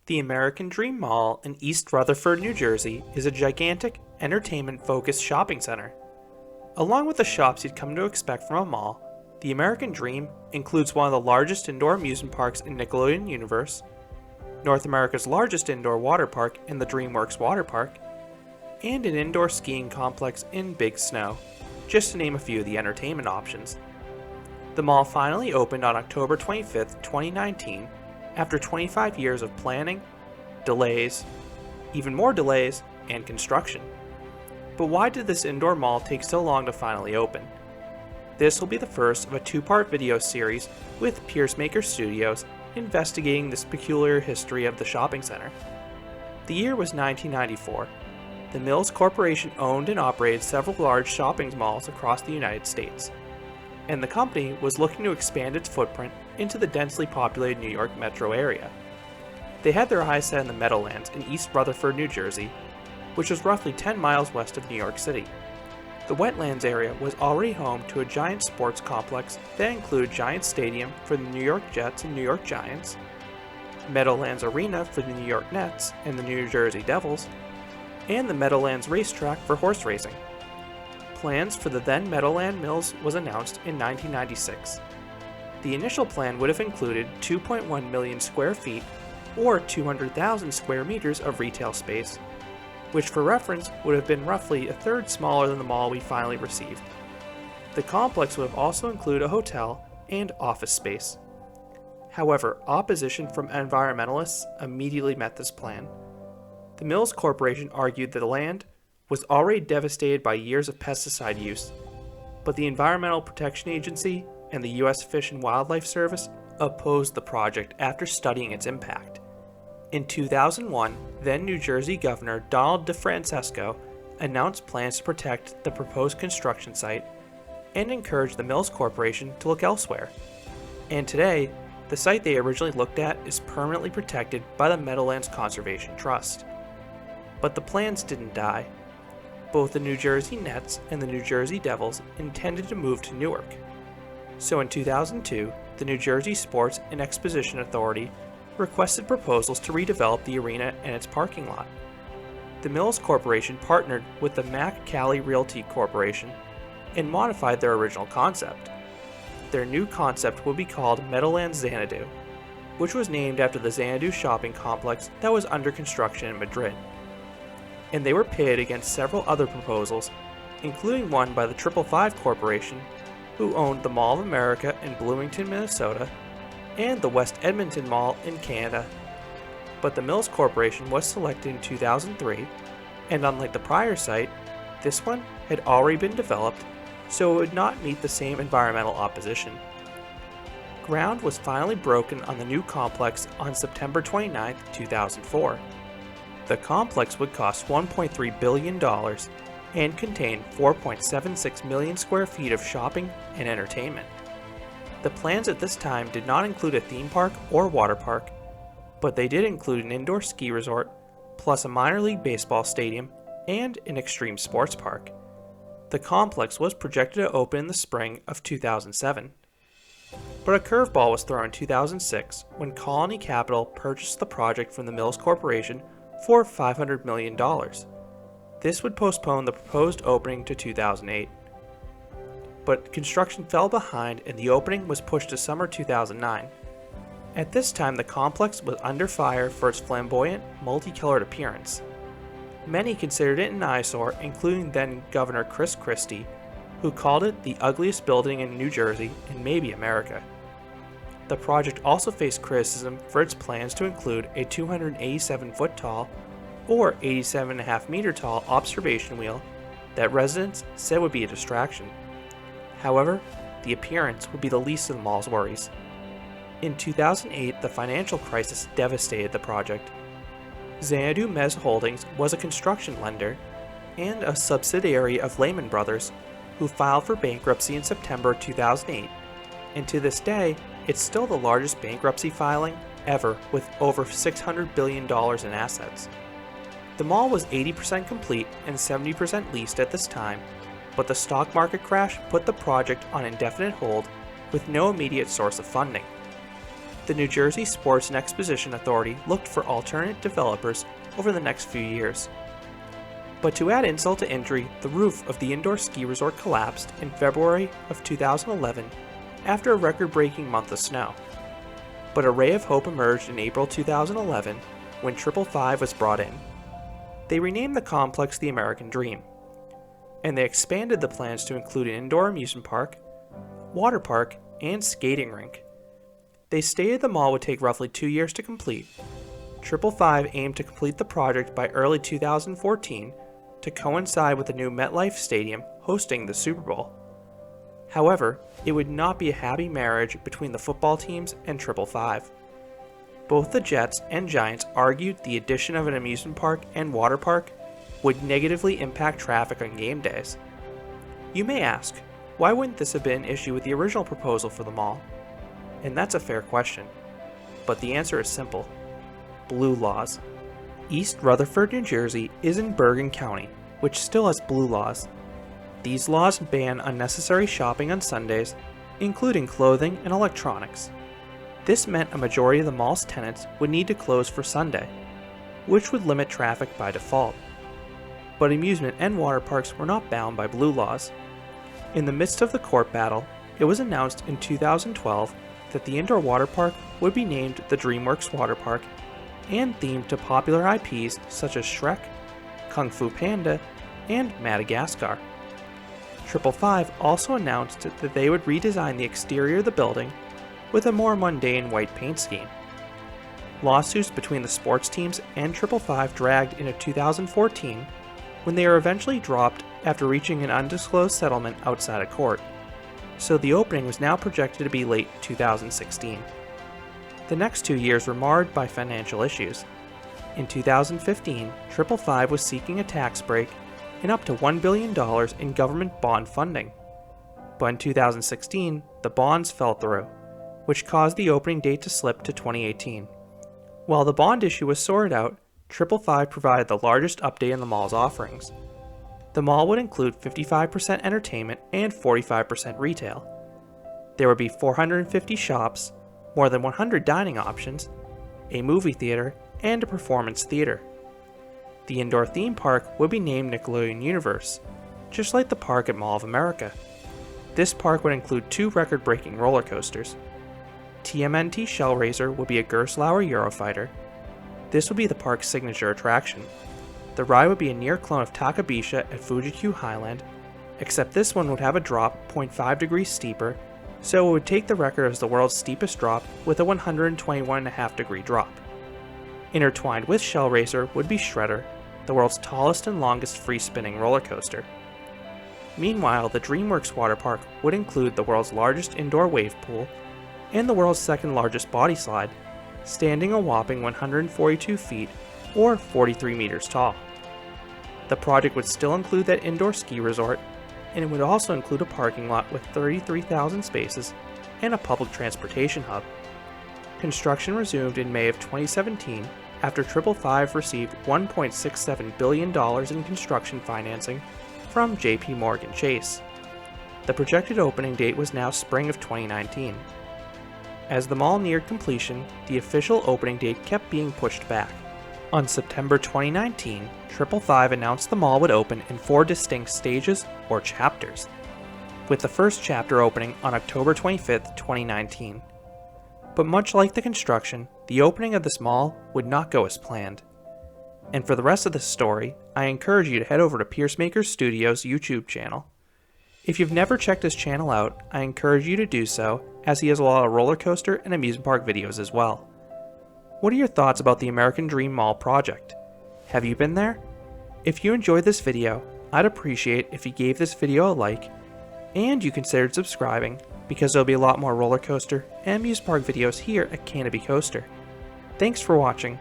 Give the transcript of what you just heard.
The American Dream Mall in East Rutherford, New Jersey is a gigantic, entertainment-focused shopping center. Along with the shops you'd come to expect from a mall, the American Dream includes one of the largest indoor amusement parks in Nickelodeon Universe, North America's largest indoor water park in the DreamWorks Water Park, and an indoor skiing complex in Big Snow, just to name a few of the entertainment options. The mall finally opened on October 25, 2019, after 25 years of planning, delays, even more delays, and construction. But why did this indoor mall take so long to finally open? This will be the first of a two-part video series with Piercemaker Studios investigating this peculiar history of the shopping center. The year was 1994. The Mills Corporation owned and operated several large shopping malls across the United States, and the company was looking to expand its footprint into the densely populated New York metro area. They had their eyes set on the Meadowlands in East Rutherford, New Jersey, which was roughly 10 miles west of New York City. The wetlands area was already home to a giant sports complex that included Giants Stadium for the New York Jets and New York Giants, Meadowlands Arena for the New York Nets and the New Jersey Devils, and the Meadowlands Racetrack for horse racing. Plans for the then Meadowland Mills was announced in 1996. The initial plan would have included 2.1 million square feet or 200,000 square meters of retail space, which for reference would have been roughly a third smaller than the mall we finally received. The complex would have also included a hotel and office space. However, opposition from environmentalists immediately met this plan. The Mills Corporation argued that the land was already devastated by years of pesticide use, but the Environmental Protection Agency and the U.S. Fish and Wildlife Service opposed the project after studying its impact. In 2001, then New Jersey Governor Donald DeFrancesco announced plans to protect the proposed construction site and encouraged the Mills Corporation to look elsewhere. And today, the site they originally looked at is permanently protected by the Meadowlands Conservation Trust. But the plans didn't die. Both the New Jersey Nets and the New Jersey Devils intended to move to Newark. So in 2002, the New Jersey Sports and Exposition Authority requested proposals to redevelop the arena and its parking lot. The Mills Corporation partnered with the Mack Cali Realty Corporation and modified their original concept. Their new concept would be called Meadowlands Xanadu, which was named after the Xanadu shopping complex that was under construction in Madrid. And they were pitted against several other proposals, including one by the 555 Corporation, who owned the Mall of America in Bloomington, Minnesota, and the West Edmonton Mall in Canada. But the Mills Corporation was selected in 2003, and unlike the prior site, this one had already been developed, so it would not meet the same environmental opposition. Ground was finally broken on the new complex on September 29, 2004. The complex would cost $1.3 billion and contain 4.76 million square feet of shopping and entertainment. The plans at this time did not include a theme park or water park, but they did include an indoor ski resort, plus a minor league baseball stadium and an extreme sports park. The complex was projected to open in the spring of 2007. But a curveball was thrown in 2006 when Colony Capital purchased the project from the Mills Corporation for $500 million. This would postpone the proposed opening to 2008. But construction fell behind and the opening was pushed to summer 2009. At this time, the complex was under fire for its flamboyant, multicolored appearance. Many considered it an eyesore, including then Governor Chris Christie, who called it the ugliest building in New Jersey and maybe America. The project also faced criticism for its plans to include a 287-foot tall or 87.5 meter tall observation wheel that residents said would be a distraction. However, the appearance would be the least of the mall's worries. In 2008, the financial crisis devastated the project. Xanadu Mezz Holdings was a construction lender and a subsidiary of Lehman Brothers, who filed for bankruptcy in September 2008, and to this day, it's still the largest bankruptcy filing ever with over $600 billion in assets. The mall was 80% complete and 70% leased at this time, but the stock market crash put the project on indefinite hold with no immediate source of funding. the New Jersey Sports and Exposition Authority looked for alternate developers over the next few years. But to add insult to injury, the roof of the indoor ski resort collapsed in February of 2011 after a record-breaking month of snow. But a ray of hope emerged in April 2011 when 555 was brought in. They renamed the complex the American Dream, and they expanded the plans to include an indoor amusement park, water park, and skating rink. They stated the mall would take roughly 2 years to complete. 555 aimed to complete the project by early 2014 to coincide with the new MetLife Stadium hosting the Super Bowl. However, it would not be a happy marriage between the football teams and 555. Both the Jets and Giants argued the addition of an amusement park and water park would negatively impact traffic on game days. You may ask, why wouldn't this have been an issue with the original proposal for the mall? And that's a fair question. But the answer is simple. Blue laws. East Rutherford, New Jersey is in Bergen County, which still has blue laws. These laws ban unnecessary shopping on Sundays, including clothing and electronics. This meant a majority of the mall's tenants would need to close for Sunday, which would limit traffic by default. But amusement and water parks were not bound by blue laws. In the midst of the court battle, it was announced in 2012 that the indoor water park would be named the DreamWorks Water Park and themed to popular IPs such as Shrek, Kung Fu Panda, and Madagascar. 555 also announced that they would redesign the exterior of the building with a more mundane white paint scheme. Lawsuits between the sports teams and 555 dragged into 2014 when they were eventually dropped after reaching an undisclosed settlement outside of court, so the opening was now projected to be late 2016. The next 2 years were marred by financial issues. In 2015, 555 was seeking a tax break and up to $1 billion in government bond funding. But in 2016, the bonds fell through, which caused the opening date to slip to 2018. While the bond issue was sorted out, 555 provided the largest update in the mall's offerings. The mall would include 55% entertainment and 45% retail. There would be 450 shops, more than 100 dining options, a movie theater, and a performance theater. The indoor theme park would be named Nickelodeon Universe, just like the park at Mall of America. This park would include 2 record-breaking roller coasters. TMNT Shellraiser would be a Gerstlauer Eurofighter. This would be the park's signature attraction. The ride would be a near clone of Takabisha at Fuji-Q Highland, except this one would have a drop 0.5 degrees steeper, so it would take the record as the world's steepest drop with a 121.5 degree drop. Intertwined with Shellraiser would be Shredder, the world's tallest and longest free-spinning roller coaster. Meanwhile, the DreamWorks Water Park would include the world's largest indoor wave pool and the world's second largest body slide, standing a whopping 142 feet or 43 meters tall. The project would still include that indoor ski resort, and it would also include a parking lot with 33,000 spaces and a public transportation hub. Construction resumed in May of 2017 after 555 received $1.67 billion in construction financing from JP Morgan Chase. The projected opening date was now spring of 2019. As the mall neared completion, the official opening date kept being pushed back. On September 2019, 555 announced the mall would open in 4 distinct stages or chapters, with the first chapter opening on October 25, 2019. But much like the construction, the opening of this mall would not go as planned. And for the rest of this story, I encourage you to head over to Piercemaker Studios' YouTube channel. If you've never checked his channel out, I encourage you to do so, as he has a lot of roller coaster and amusement park videos as well. What are your thoughts about the American Dream Mall project? Have you been there? If you enjoyed this video, I'd appreciate if you gave this video a like, and you considered subscribing, because there'll be a lot more roller coaster and amusement park videos here at Canopy Coaster. Thanks for watching.